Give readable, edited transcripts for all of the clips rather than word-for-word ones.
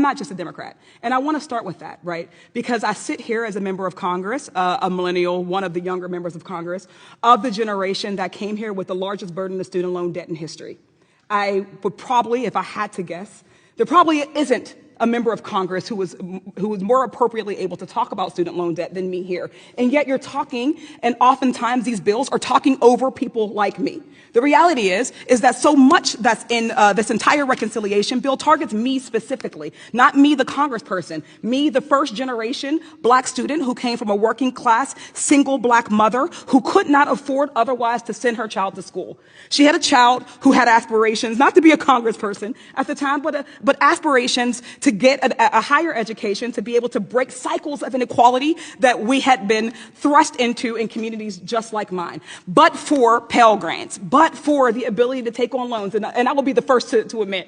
not just a Democrat. And I want to start with that, right? Because I sit here as a member of Congress, a millennial, one of the younger members of Congress, of the generation that came here with the largest burden of student loan debt in history. I would probably, if I had to guess, there probably isn't a member of Congress who was more appropriately able to talk about student loan debt than me here. And yet you're talking, and oftentimes these bills are talking over people like me. The reality is that so much that's in this entire reconciliation bill targets me specifically, not me, the congressperson, me, the first generation black student who came from a working class, single black mother who could not afford otherwise to send her child to school. She had a child who had aspirations, not to be a congressperson at the time, but aspirations to get a higher education, to be able to break cycles of inequality that we had been thrust into in communities just like mine. But for Pell Grants, but for the ability to take on loans, and I will be the first to admit,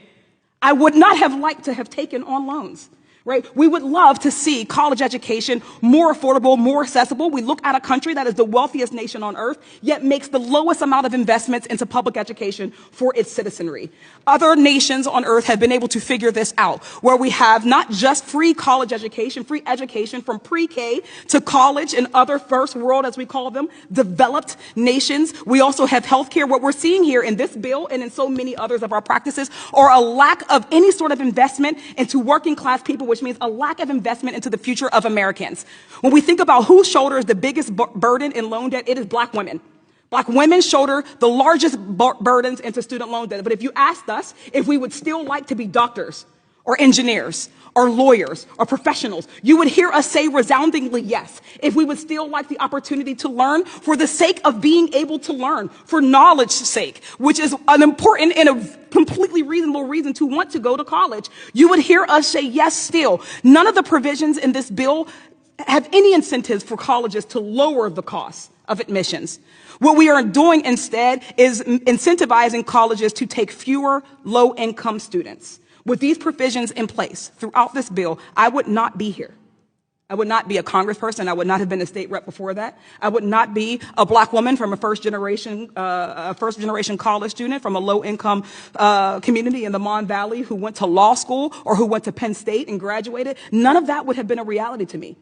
I would not have liked to have taken on loans. Right? We would love to see college education more affordable, more accessible. We look at a country that is the wealthiest nation on earth, yet makes the lowest amount of investments into public education for its citizenry. Other nations on earth have been able to figure this out, where we have not just free college education, free education from pre-K to college and other first world, as we call them, developed nations. We also have healthcare. What we're seeing here in this bill and in so many others of our practices are a lack of any sort of investment into working class people, which means a lack of investment into the future of Americans. When we think about who shoulders the biggest burden in loan debt, it is black women. Black women shoulder the largest burdens into student loan debt. But if you asked us if we would still like to be doctors or engineers or lawyers or professionals, you would hear us say resoundingly yes. If we would still like the opportunity to learn for the sake of being able to learn, for knowledge's sake, which is an important and a completely reasonable reason to want to go to college, you would hear us say yes still. None of the provisions in this bill have any incentives for colleges to lower the cost of admissions. What we are doing instead is incentivizing colleges to take fewer low-income students. With these provisions in place throughout this bill, I would not be here. I would not be a congressperson. I would not have been a state rep before that. I would not be a black woman from a first generation college student from a low income community in the Mon Valley who went to law school or who went to Penn State and graduated. None of that would have been a reality to me.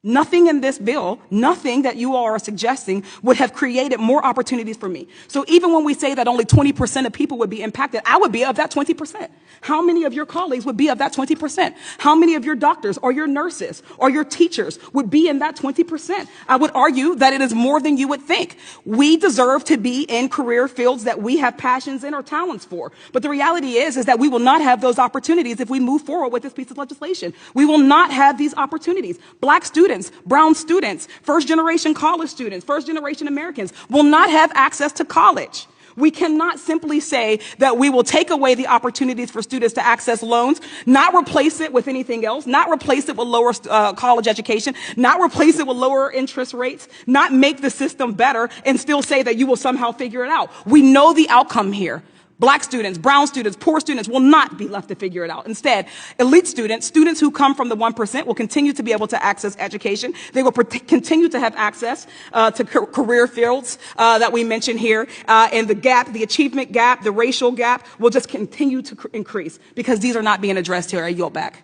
Nothing in this bill, nothing that you all are suggesting would have created more opportunities for me. So even when we say that only 20% of people would be impacted, I would be of that 20%. How many of your colleagues would be of that 20%? How many of your doctors or your nurses or your teachers would be in that 20%? I would argue that it is more than you would think. We deserve to be in career fields that we have passions in or talents for. But the reality is that we will not have those opportunities if we move forward with this piece of legislation. We will not have these opportunities. Black students, brown students, first generation college students, first generation Americans will not have access to college. We cannot simply say that we will take away the opportunities for students to access loans, not replace it with anything else, not replace it with lower college education, not replace it with lower interest rates, not make the system better, and still say that you will somehow figure it out. We know the outcome here. Black students, brown students, poor students will not be left to figure it out. Instead, elite students, students who come from the 1% will continue to be able to access education. They will continue to have access to career fields that we mentioned here. And the gap, the achievement gap, the racial gap will just continue to increase because these are not being addressed here. I yield back.